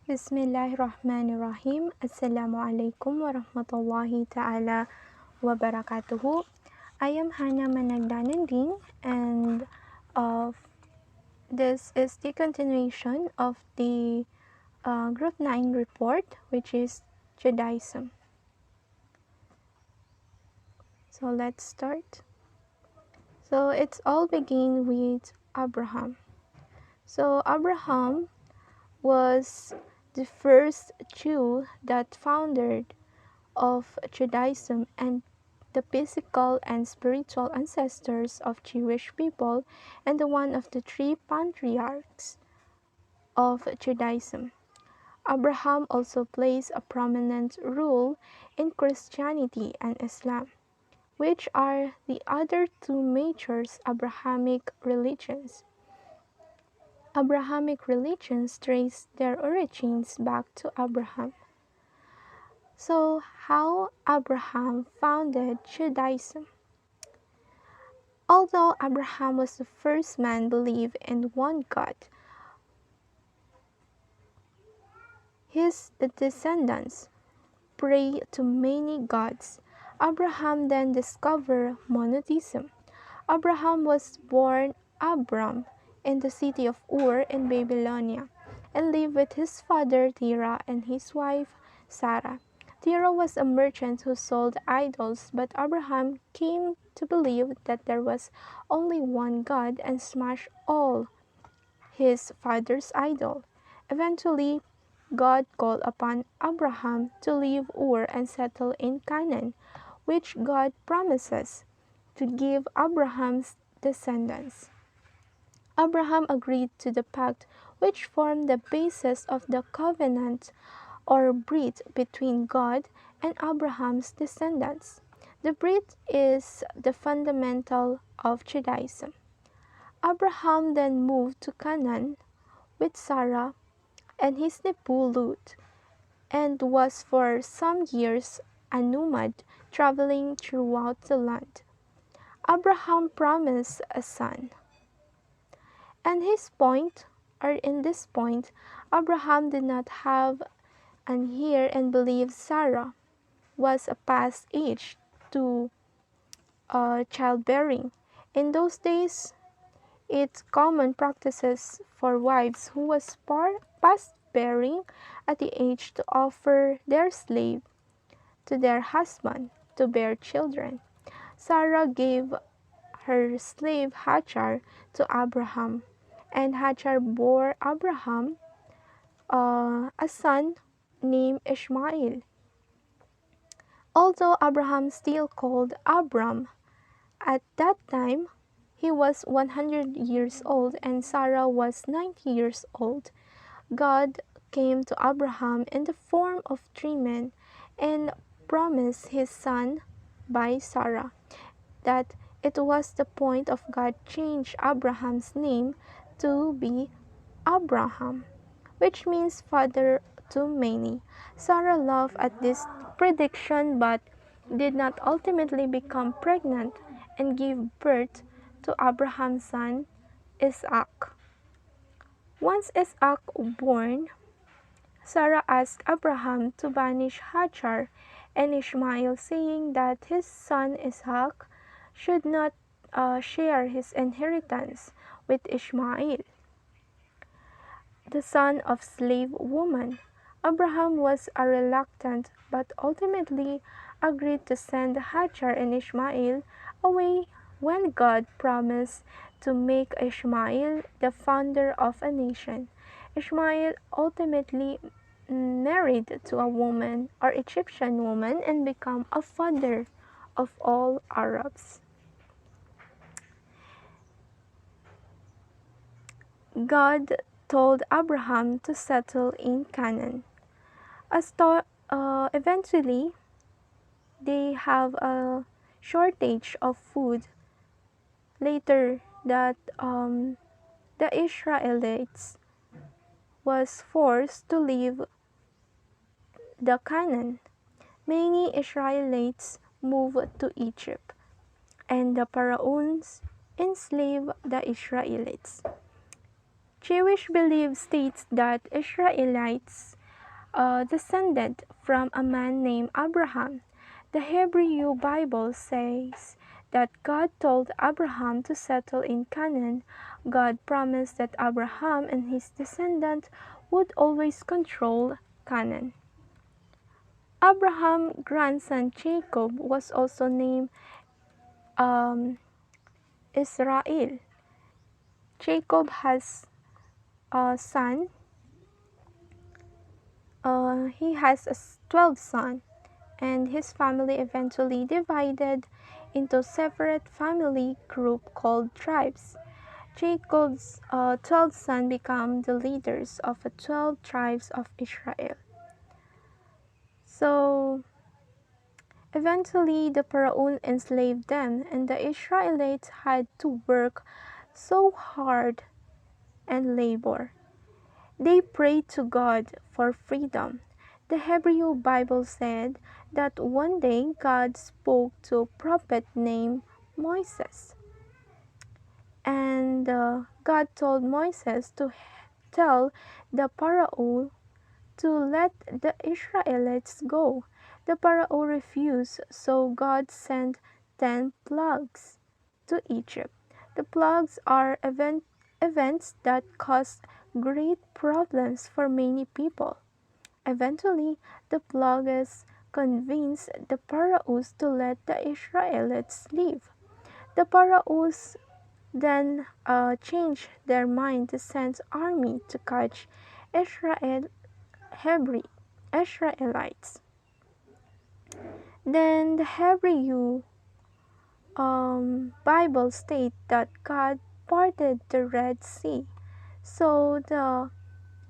Bismillahirrahmanirrahim. Assalamualaikum warahmatullahi ta'ala wabarakatuh. I am Hannah Managdananding, and this is the continuation of the Group 9 report, which is Judaism. So let's start. So it's all begin with Abraham. So Abraham was the first Jew that founded of Judaism and the physical and spiritual ancestors of Jewish people, and the one of the three patriarchs of Judaism. Abraham also plays a prominent role in Christianity and Islam, which are the other two major Abrahamic religions. Abrahamic religions trace their origins back to Abraham. So, how Abraham founded Judaism? Although Abraham was the first man believe in one God, his descendants pray to many gods. Abraham then discovered monotheism. Abraham was born Abram in the city of Ur in Babylonia, and lived with his father Terah and his wife Sarah. Terah was a merchant who sold idols, but Abraham came to believe that there was only one God and smashed all his father's idol. Eventually, God called upon Abraham to leave Ur and settle in Canaan, which God promises to give Abraham's descendants. Abraham agreed to the pact, which formed the basis of the covenant or brit between God and Abraham's descendants. The brit is the fundamental of Judaism. Abraham then moved to Canaan with Sarah and his nephew Lot, and was for some years a nomad traveling throughout the land. Abraham promised a son. And in this point, Abraham did not have an heir and believed Sarah was past age to childbearing. In those days, it's common practices for wives who was past bearing at the age to offer their slave to their husband to bear children. Sarah gave her slave Hagar to Abraham, and Hagar bore Abraham a son named Ishmael. Although Abraham still called Abram, at that time he was 100 years old and Sarah was 90 years old. God came to Abraham in the form of three men and promised his son by Sarah. That it was the point of God changed Abraham's name to be Abraham, which means father to many. Sarah laughed at this prediction but did not ultimately become pregnant and give birth to Abraham's son Isaac. Once Isaac born, Sarah asked Abraham to banish Hagar and Ishmael, saying that his son Isaac should not share his inheritance with Ishmael, the son of slave woman. Abraham was reluctant but ultimately agreed to send Hagar and Ishmael away when God promised to make Ishmael the founder of a nation. Ishmael ultimately married to a woman or Egyptian woman and became a father of all Arabs. God told Abraham to settle in Canaan. Eventually, they have a shortage of food. Later, that the Israelites was forced to leave the Canaan. Many Israelites moved to Egypt, and the pharaohs enslaved the Israelites. Jewish belief states that Israelites descended from a man named Abraham. The Hebrew Bible says that God told Abraham to settle in Canaan. God promised that Abraham and his descendants would always control Canaan. Abraham's grandson Jacob was also named Israel. Jacob has a son. He has 12 sons, and his family eventually divided into separate family group called tribes. Jacob's 12 sons become the leaders of the 12 tribes of Israel. So eventually the Pharaoh enslaved them, and the Israelites had to work so hard and labor. They prayed to God for freedom. The Hebrew Bible said that one day God spoke to a prophet named Moses. And God told Moses to tell the Pharaoh to let the Israelites go. The Pharaoh refused, so God sent 10 plagues to Egypt. The plagues are events that cause great problems for many people. Eventually, the plagues convinced the Pharaohs to let the Israelites leave. The Pharaohs then changed their mind to send army to catch Israel Hebrew Israelites. Then the Hebrew Bible state that God parted the Red Sea, so the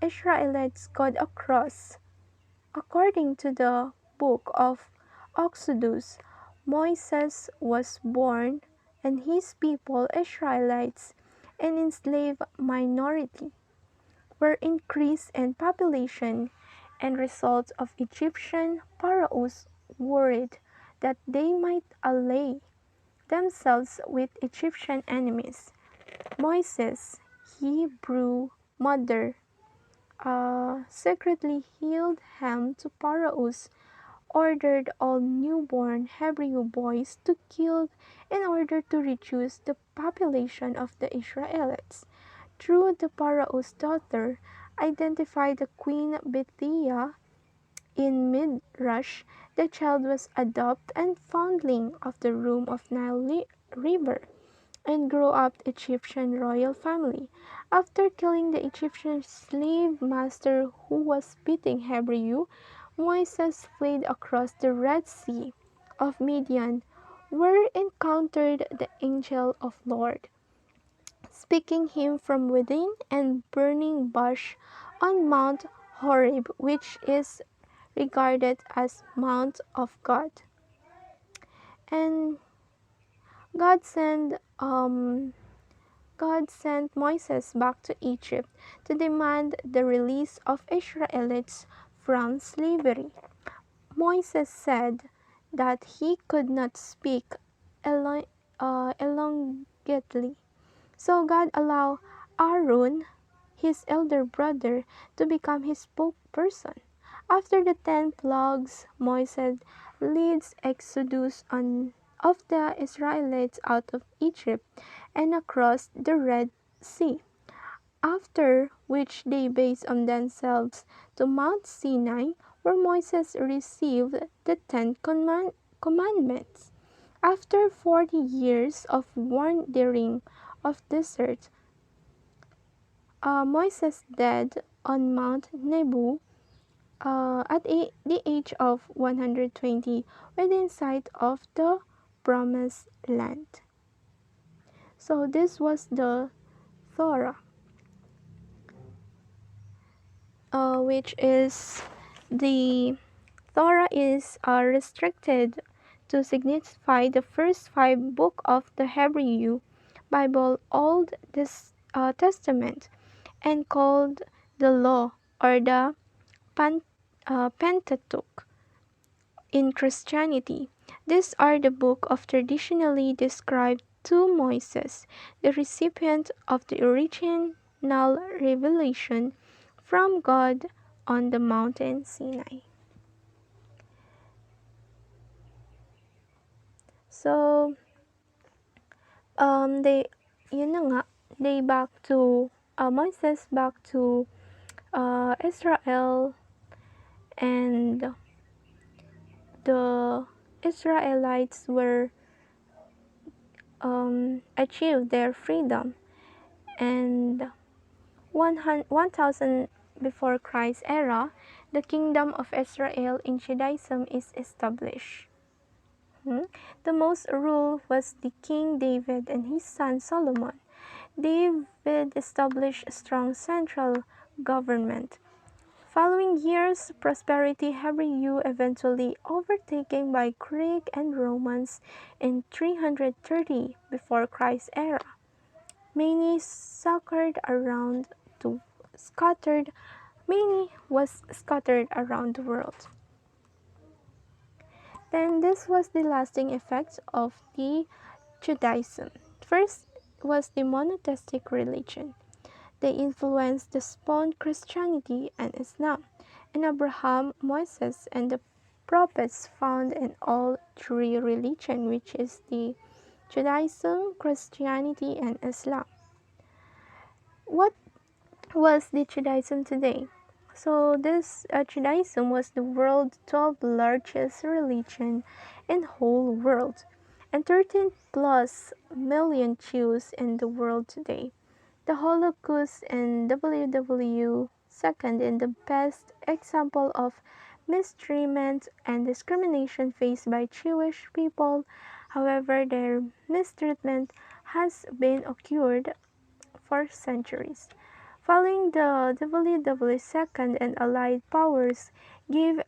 Israelites got across. According to the book of Exodus, Moses was born, and his people, Israelites, an enslaved minority, were increased in population and result of Egyptian pharaohs worried that they might ally themselves with Egyptian enemies. Moses' Hebrew mother secretly healed ham to Pharaohs, ordered all newborn Hebrew boys to kill in order to reduce the population of the Israelites. Through the Pharaoh's daughter, identified the queen Bethia in Midrash, the child was adopted and foundling of the room of Nile River, and grew up Egyptian royal family. After killing the Egyptian slave master who was beating Hebrew, Moses fled across the Red Sea of Midian, where encountered the angel of Lord, speaking him from within and burning bush on Mount Horeb, which is regarded as Mount of God. And God sent God sent Moses back to Egypt to demand the release of Israelites from slavery. Moses said that he could not speak elongately, so God allowed Aaron, his elder brother, to become his spokesperson. After the 10 plagues, Moses leads exodus of the Israelites out of Egypt and across the Red Sea, after which they based on themselves to Mount Sinai, where Moses received the Commandments. After 40 years of wandering of desert, Moses died on Mount Nebo at the age of 120 within sight of the promised land. So this was the Torah, which is the Torah is restricted to signify the first 5 books of the Hebrew Bible, Old Testament, and called the Law or the Pentateuch in Christianity. These are the books of traditionally described to Moses, the recipient of the original revelation from God on the mountain Sinai. So, they, yun na nga, they back to, Moses back to Israel, and the Israelites were achieved their freedom, and 1000 before Christ era, the kingdom of Israel in Judaism is established. The most rule was the King David and his son Solomon. David established a strong central government. Following years, prosperity grew, eventually overtaken by Greek and Romans in 330 before Christ era. Many scattered many was scattered around the world. Then this was the lasting effects of the Judaism. First was the monotheistic religion. They influenced the spawned Christianity and Islam, and Abraham, Moses, and the prophets found in all three religions, which is the Judaism, Christianity, and Islam. What was the Judaism today? So this Judaism was the world's 12th largest religion in whole world, and 13 plus million Jews in the world today. The Holocaust and WW second in the best example of mistreatment and discrimination faced by Jewish people. However, their mistreatment has been occurred for centuries. Following the WW2 and Allied powers gave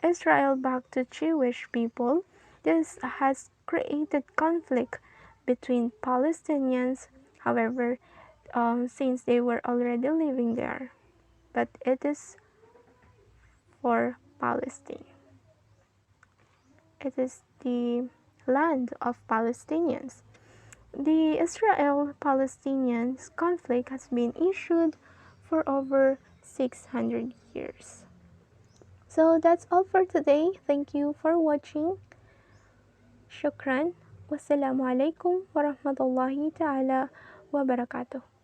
Israel back to Jewish people, this has created conflict between Palestinians, however, since they were already living there, but it is for Palestine. It is the land of Palestinians. The Israel-Palestinian conflict has been issued for over 600 years. So that's all for today. Thank you for watching. Shukran. Wassalamu alaikum warahmatullahi ta'ala wabarakatuh.